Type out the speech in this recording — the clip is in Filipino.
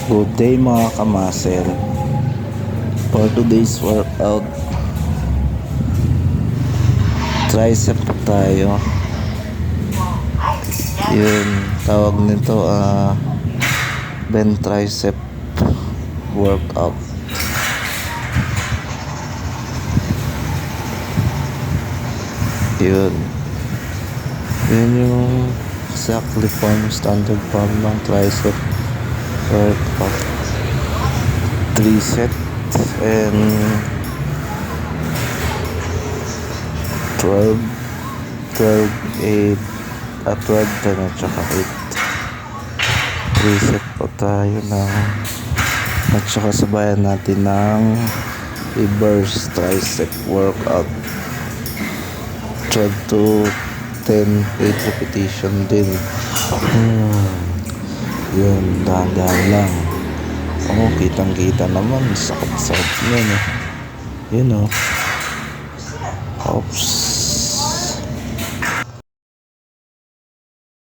Good day mga kamasel. For today's workout, tricep po tayo. Yun, tawag nito bend tricep workout. Yun yung exactly form, standard form ng tricep workout. 3 sets and 12, 8 at 12, 10 at saka 8. 3 set po tayo at saka sabayan natin ng reverse tricep workout. 12 to 10, 8 repetition din. Yun, dahan-dahan lang. Kitang-kita naman, sakit-sakit yun. Yun Oops.